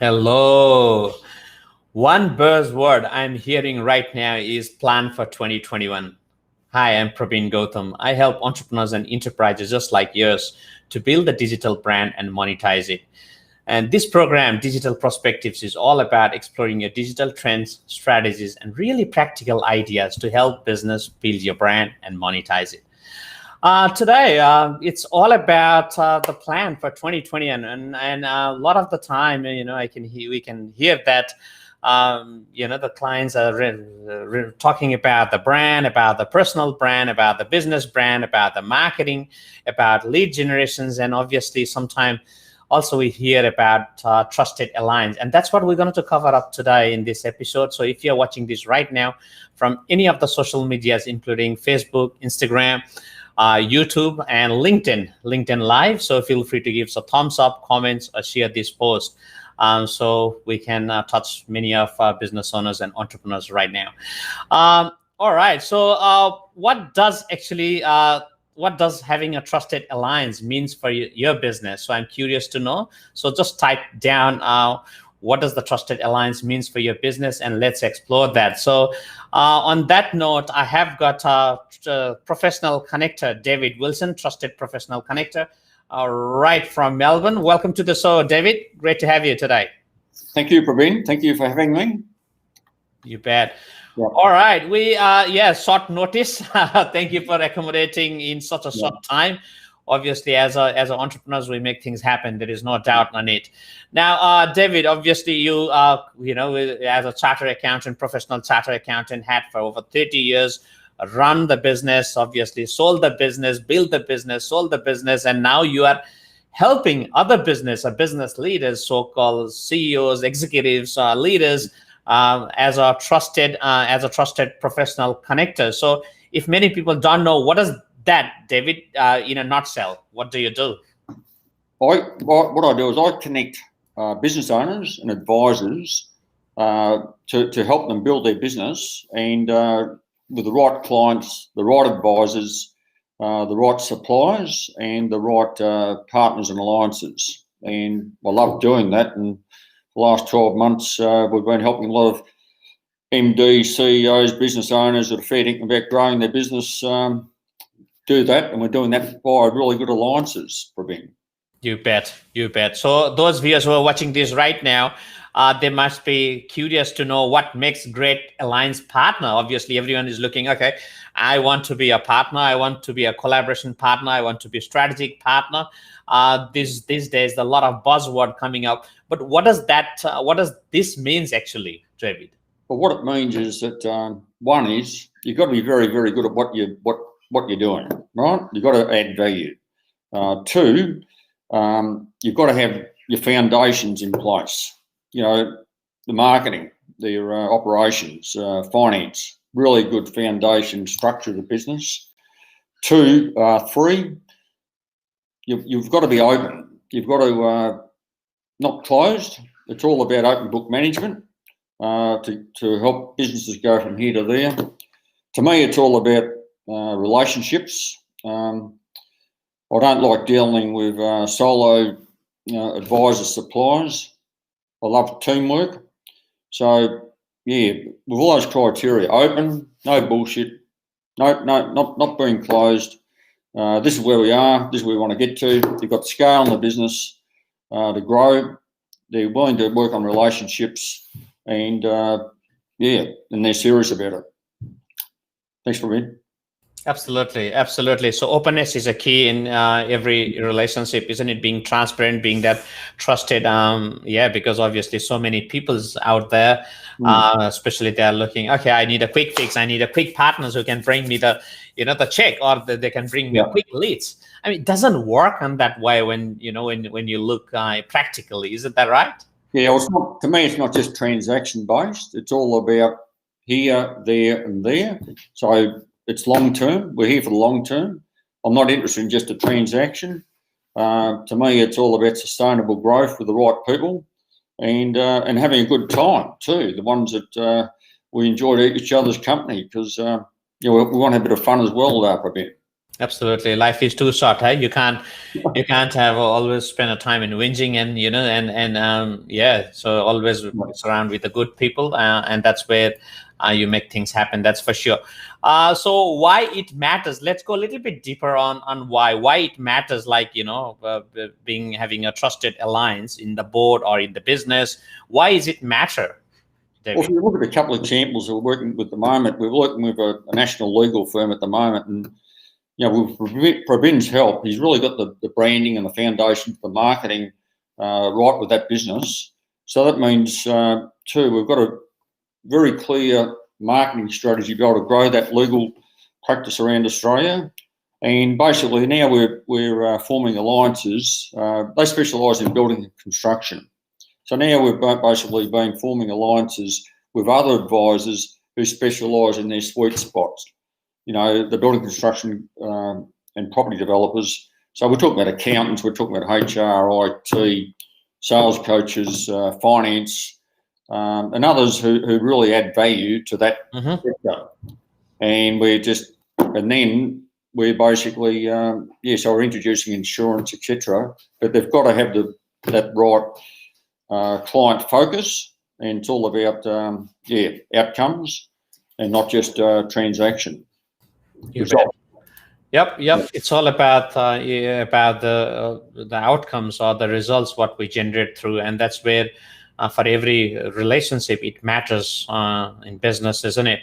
Hello. One buzzword I'm hearing right now is plan for 2021. Hi, I'm Prabin Gautam. I help entrepreneurs and enterprises just like yours to build a digital brand and monetize it. And this program, Digital Perspectives, is all about exploring your digital trends, strategies, and really practical ideas to help business build your brand and monetize it. Today, it's all about the plan for 2020, and a lot of the time, we can hear that the clients are talking about the brand, about the personal brand, about the business brand, about the marketing, about lead generations, and obviously sometimes also we hear about trusted alliance, and that's what we're going to cover up today in this episode. So if you're watching this right now from any of the social medias, including Facebook, Instagram, YouTube, and LinkedIn Live. So feel free to give us a thumbs up, comments, or share this post, so we can touch many of our business owners and entrepreneurs right now. All right. So what does having a trusted alliance means for your business? So I'm curious to know. So just type down what does the trusted alliance means for your business, and let's explore that. So on that note, I have got a professional connector, David Wilson, trusted professional connector, right from Melbourne. Welcome to the show, David. Great to have you today. Thank you, Prabin. Thank you for having me. You bet. Yeah. All right. We short notice. Thank you for accommodating in such a short time. Obviously, as entrepreneurs, we make things happen. There is no doubt on it. Now, David, obviously, you as a chartered accountant, professional chartered accountant, had for over 30 years, run the business, obviously sold the business, built the business, sold the business, and now you are helping other business leaders, so-called CEOs, executives, leaders, as a trusted professional connector. So if many people don't know, what is that, David, in a nutshell? What do you do? What I do is I connect business owners and advisors to help them build their business, and with the right clients, the right advisors, the right suppliers, and the right partners and alliances. And I love doing that. And the last 12 months, we've been helping a lot of MDs, CEOs, business owners that are fair thinking about growing their business do that, and we're doing that by really good alliances, Prabin. You bet. So those viewers who are watching this right now, they must be curious to know what makes great alliance partner. Obviously, everyone is looking, okay, I want to be a partner, I want to be a collaboration partner, I want to be a strategic partner. These days, a lot of buzzword coming up. But what does this means actually, David? Well, what it means is that one is you've got to be very, very good at what you're doing, right? You've got to add value. Two, you've got to have your foundations in place. The marketing, their operations, finance, really good foundation structure of the business. Two, three, you've got to be open. You've got to not closed. It's all about open book management to help businesses go from here to there. To me, it's all about relationships. I don't like dealing with solo advisor suppliers. I love teamwork. So yeah, with all those criteria, open, no bullshit, not being closed. This is where we are. This is where we want to get to. They've got scale in the business to grow. They're willing to work on relationships, and and they're serious about it. Thanks for me. Absolutely. So openness is a key in every relationship, isn't it? Being transparent, being that trusted. Because obviously so many people's out there, especially they're looking, okay, I need a quick fix. I need a quick partners who can bring me the check, or they can bring me a quick leads. I mean, it doesn't work on that way when you look practically. Isn't that right? Yeah, well, to me, it's not just transaction based. It's all about here, there, and there. So it's long term. We're here for the long term. I'm not interested in just a transaction. To me, it's all about sustainable growth with the right people, and having a good time too. The ones that we enjoy each other's company, because we want to have a bit of fun as well, Prabin. Absolutely, life is too short. Hey, you can't have always spend a time in whinging, and yeah. So always surround with the good people, and that's where you make things happen. That's for sure. So why it matters? Let's go a little bit deeper on why it matters. Like being having a trusted alliance in the board or in the business. Why is it matter, Well, if David? you look at a couple of examples we're working with at the moment, we're working with a national legal firm at the moment, and with Prabin's help, he's really got the branding and the foundation for the marketing right with that business. So that means, too, we've got a very clear marketing strategy to be able to grow that legal practice around Australia. And basically now we're forming alliances. They specialise in building and construction. So now we've basically been forming alliances with other advisors who specialise in their sweet spots. The building construction and property developers. So we're talking about accountants, we're talking about HR, IT, sales coaches, finance, and others who really add value to that sector. And then we're basically, so we're introducing insurance, etc. But they've got to have that right client focus, and it's all about, outcomes and not just transaction. You bet. Yep. It's all about the outcomes or the results what we generate through, and that's where for every relationship it matters in business, isn't it?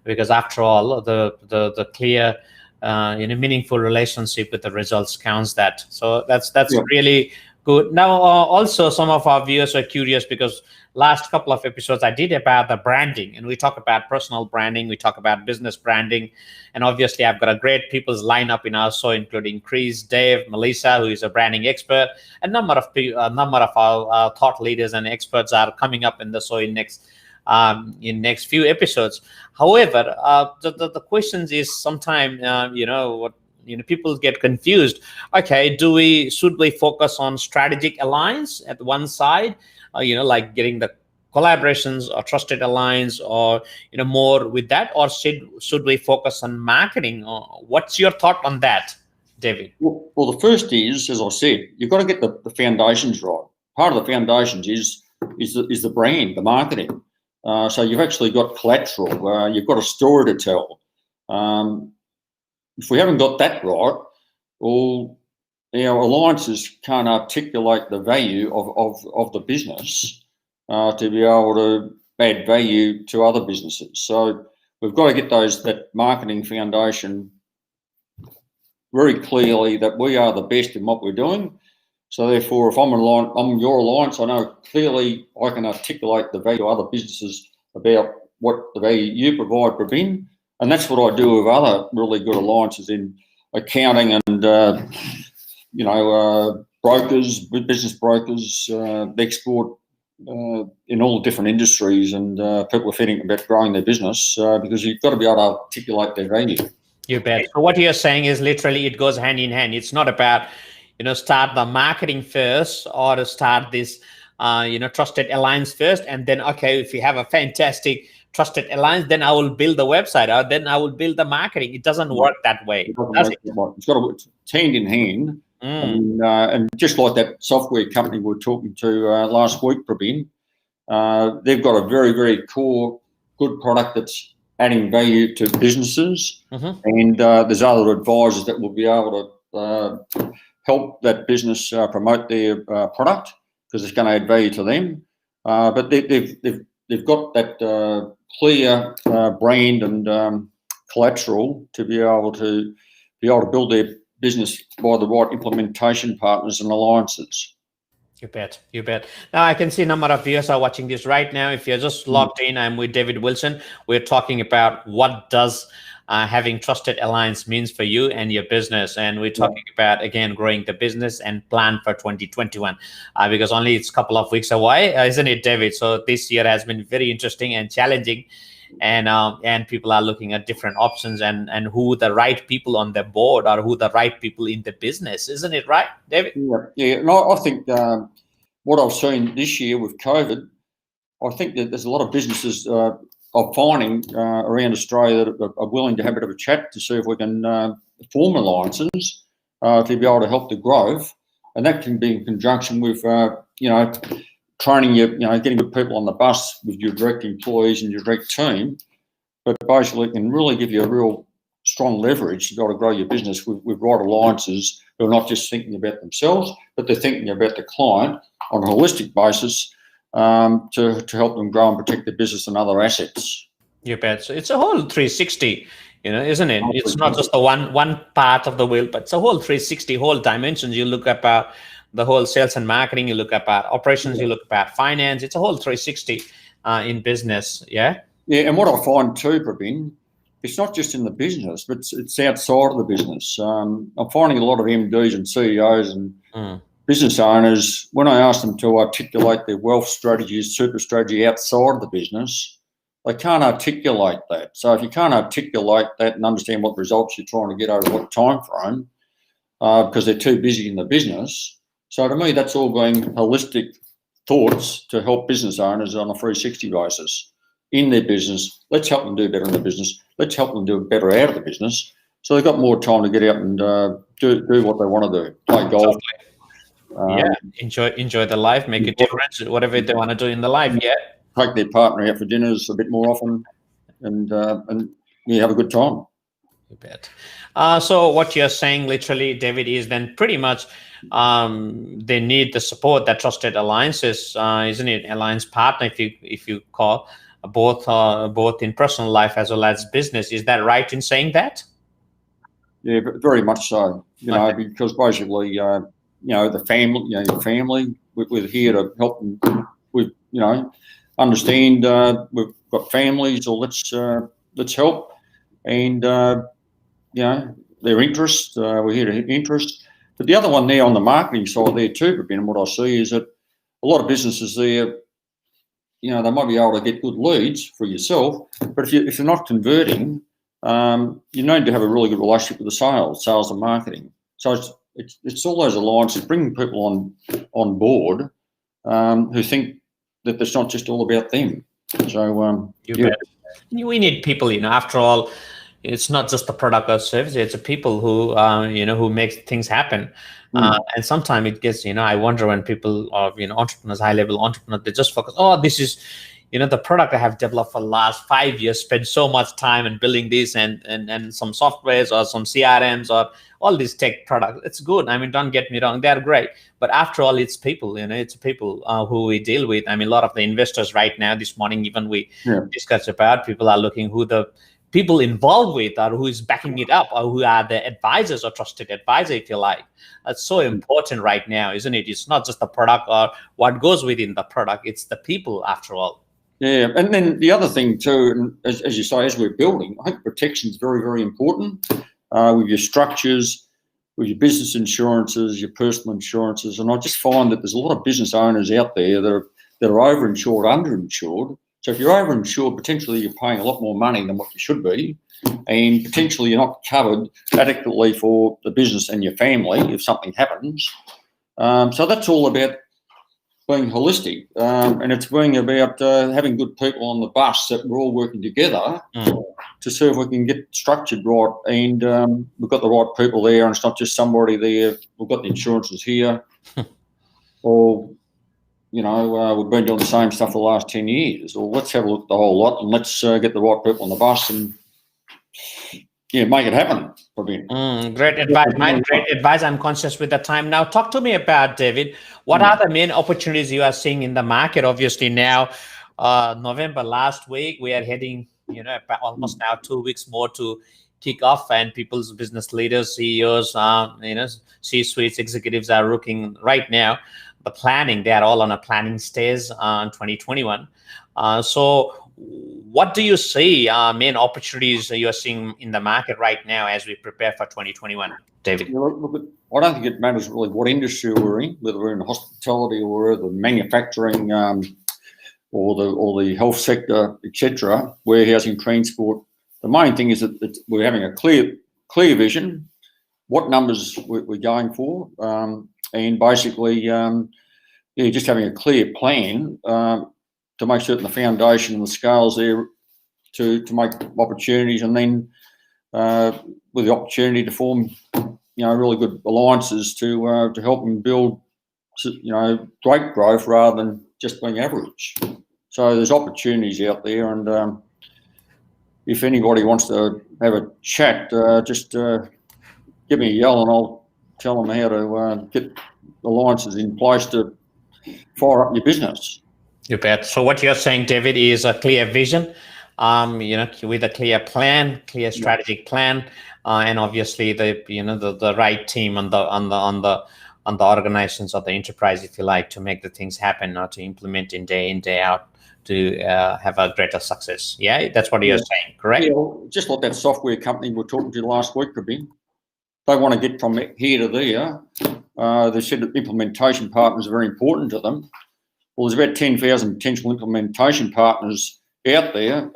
Because after all, the clear, meaningful relationship with the results counts. That so that's really good. Now, also some of our viewers are curious because last couple of episodes I did about the branding, and we talk about personal branding, we talk about business branding, and obviously I've got a great people's lineup in our show, including Chris, Dave, Melissa, who is a branding expert, a number of our thought leaders and experts are coming up in the show in next few episodes. However, the questions is sometimes people get confused. Okay, should we focus on strategic alliance at one side, like getting the collaborations or trusted alliance, or more with that, or should we focus on marketing? Or what's your thought on that, David? Well, the first is, as I said, you've got to get the foundations right. Part of the foundations is the brand, the marketing. So you've actually got collateral. You've got a story to tell. If we haven't got that right, well, our alliances can't articulate the value of the business to be able to add value to other businesses. So we've got to get that marketing foundation very clearly, that we are the best in what we're doing. So therefore, if I'm your alliance, I know clearly I can articulate the value of other businesses about what the value you provide, Prabin. And that's what I do with other really good alliances in accounting and, brokers, business brokers, export, in all different industries, and people are thinking about growing their business because you've got to be able to articulate their value. You bet. So what you're saying is literally it goes hand in hand. It's not about, start the marketing first or to start this, trusted alliance first. And then, okay, if you have a fantastic trusted alliance, then I will build the website, or then I will build the marketing. It doesn't work that way. It's got to work hand in hand. And just like that software company we were talking to last week, Prabin, they've got a very, very core, good product that's adding value to businesses. And there's other advisors that will be able to help that business promote their product, because it's going to add value to them. But they've got that clear brand and collateral to be able to build their business by the right implementation partners and alliances. You bet. Now I can see a number of viewers are watching this right now. If you're just logged in, I'm with David Wilson. We're talking about what does having trusted alliance means for you and your business, and we're talking about, again, growing the business and plan for 2021, because only it's a couple of weeks away, isn't it, David? So this year has been very interesting and challenging, and people are looking at different options and who the right people on the board or who the right people in the business, isn't it, right, David? Yeah. No, I think what I've seen this year with COVID, I think that there's a lot of businesses. of finding around Australia that are willing to have a bit of a chat to see if we can form alliances to be able to help the growth, and that can be in conjunction with training getting good people on the bus with your direct employees and your direct team, but basically it can really give you a real strong leverage to be able to grow your business with right alliances who are not just thinking about themselves, but they're thinking about the client on a holistic basis to help them grow and protect their business and other assets. You bet. So it's a whole 360, isn't it? It's not just the one part of the wheel, but it's a whole 360, whole dimensions. You look at the whole sales and marketing, you look at operations, you look at finance. It's a whole 360 in business. Yeah. Yeah, and what I find too, Prabin, it's not just in the business, but it's outside of the business. I'm finding a lot of MDs and CEOs and business owners, when I ask them to articulate their wealth strategies, super strategy outside of the business, they can't articulate that. So if you can't articulate that and understand what results you're trying to get over what time frame, because they're too busy in the business. So to me, that's all being holistic thoughts to help business owners on a 360 basis in their business. Let's help them do better in the business. Let's help them do better out of the business. So they've got more time to get out and do what they want to do, play golf. Enjoy the life, make a difference, whatever they want to do in the life. Yeah. Take their partner out for dinners a bit more often and have a good time. You bet. So what you're saying literally, David, is then pretty much they need the support, that trusted alliances, isn't it? Alliance partner, if you call both in personal life as well as business. Is that right in saying that? Yeah, very much so. Because basically, the family, your family, we're here to help them with, understand we've got families, or let's help, and their interests. We're here to hit interest. But the other one there on the marketing side there too, and what I see is that a lot of businesses there, they might be able to get good leads for yourself, but if you're not converting, you need to have a really good relationship with the sales and marketing. So it's all those alliances, bringing people on board who think that it's not just all about them. So we need people. After all, it's not just the product or service; it's the people who who make things happen. And sometimes it gets, I wonder when people are, entrepreneurs, high-level entrepreneurs, they just focus, this is, the product I have developed for the last 5 years, spent so much time in building this and some softwares or some CRMs or all these tech products. It's good. I mean, don't get me wrong, they're great. But after all, it's people, it's people who we deal with. I mean, a lot of the investors right now, this morning, even we discussed about, people are looking who the people involved with or who is backing it up or who are the advisors or trusted advisor, if you like. That's so important right now, isn't it? It's not just the product or what goes within the product. It's the people after all. Yeah, and then the other thing too, and as you say, as we're building, I think protection is very, very important with your structures, with your business insurances, your personal insurances. And I just find that there's a lot of business owners out there that are overinsured, underinsured. So if you're overinsured, potentially you're paying a lot more money than what you should be, and potentially you're not covered adequately for the business and your family if something happens. So that's all about being holistic, and it's being about having good people on the bus that we're all working together to see if we can get structured right, and we've got the right people there, and it's not just somebody there. We've got the insurances here, or we've been doing the same stuff for the last 10 years. Or let's have a look at the whole lot, and let's get the right people on the bus and make it happen. Great advice, Mike. Great advice. I'm conscious with the time now. Talk to me about, David, what are the main opportunities you are seeing in the market? Obviously now, November last week, we are heading, almost now 2 weeks more to kick off, and people's business leaders, CEOs, C-suites, executives are looking right now. The planning, they are all on a planning stage in 2021. So what do you see main opportunities you're seeing in the market right now as we prepare for 2021, David? Look, I don't think it matters really what industry we're in, whether we're in hospitality or the manufacturing or the health sector, etc., warehousing, transport. The main thing is that we're having a clear vision, what numbers we're going for, and basically, just having a clear plan to make certain the foundation and the scales there to make opportunities, and then with the opportunity to form, really good alliances to help them build, great growth rather than just being average. So there's opportunities out there, and if anybody wants to have a chat, just give me a yell and I'll tell them how to get alliances in place to fire up your business. You bet. So what you're saying, David, is a clear vision, with a clear plan, clear strategic plan, and obviously the right team on the organizations or the enterprise, if you like, to make the things happen or to implement in, day out, to have a greater success. Yeah, that's what you're saying, correct? Yeah, well, just like that software company we were talking to last week, Prabin. They want to get from here to there. They said that implementation partners are very important to them. Well, there's about 10,000 potential implementation partners out there.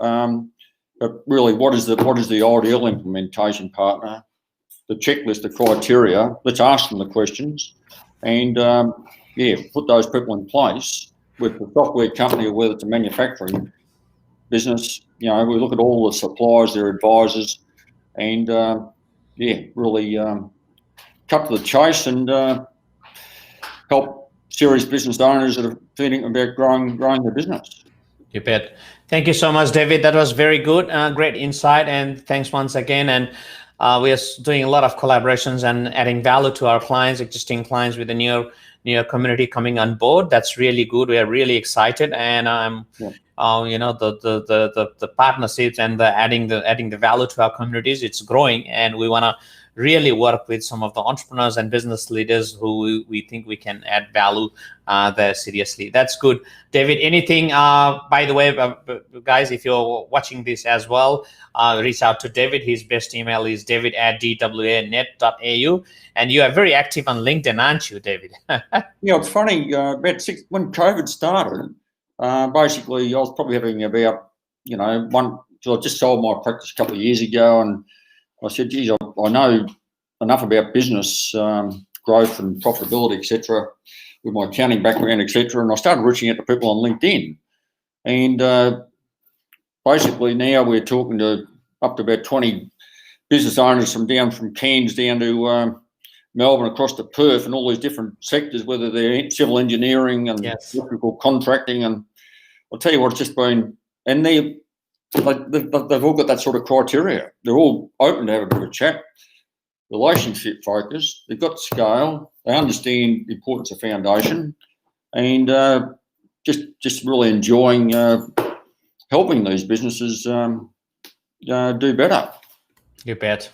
But really, what is the ideal implementation partner? The checklist, the criteria. Let's ask them the questions, and put those people in place with the software company or whether it's a manufacturing business. We look at all the suppliers, their advisors, and really cut to the chase and help serious business owners that are thinking about growing their business. You bet. Thank you so much, David. That was very good. Great insight, and thanks once again. And we are doing a lot of collaborations and adding value to our clients, existing clients, with the new community coming on board. That's really good. We are really excited, and the partnerships and the adding the value to our communities, it's growing, and we want to really work with some of the entrepreneurs and business leaders who we think we can add value there seriously. That's good. David, anything, by the way, guys, if you're watching this as well, reach out to David. His best email is david@dwanet.au. And you are very active on LinkedIn, aren't you, David? It's funny, when COVID started, basically I was probably having about, so I just sold my practice a couple of years ago, and I said, geez, I know enough about business growth and profitability, etc., with my accounting background, etc., and I started reaching out to people on LinkedIn. And basically now we're talking to up to about 20 business owners from Cairns down to Melbourne, across to Perth, and all these different sectors, whether they're civil engineering and electrical contracting. And I'll tell you what, it's just been, and they've all got that sort of criteria. They're all open to have a bit of a chat, relationship focused. They've got scale. They understand the importance of foundation, and just really enjoying helping these businesses do better. You bet.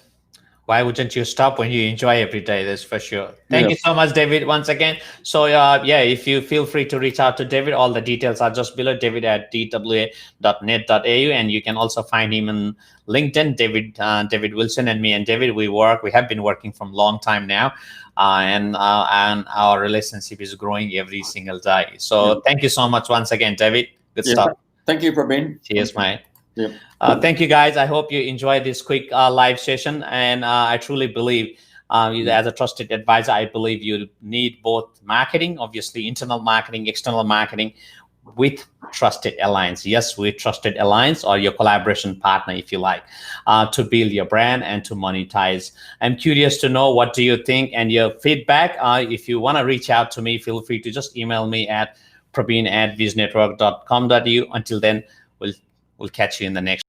Why wouldn't you stop when you enjoy every day? That's for sure. Thank you so much, David, once again. So if you feel free to reach out to David, all the details are just below, david@dwa.net.au, and you can also find him on LinkedIn, David Wilson. And me and David, we have been working from a long time now, and our relationship is growing every single day. So thank you so much once again, David. Good stuff. Thank you, Prabin. Cheers, mate. Yep. Thank you, guys. I hope you enjoyed this quick live session, and I truly believe, as a trusted advisor, I believe you need both marketing, obviously internal marketing, external marketing, with trusted alliance. Yes, with trusted alliance or your collaboration partner, if you like, to build your brand and to monetize. I'm curious to know, what do you think, and your feedback. If you want to reach out to me, feel free to just email me at prabin@viznetwork.com.au. Until then, we'll catch you in the next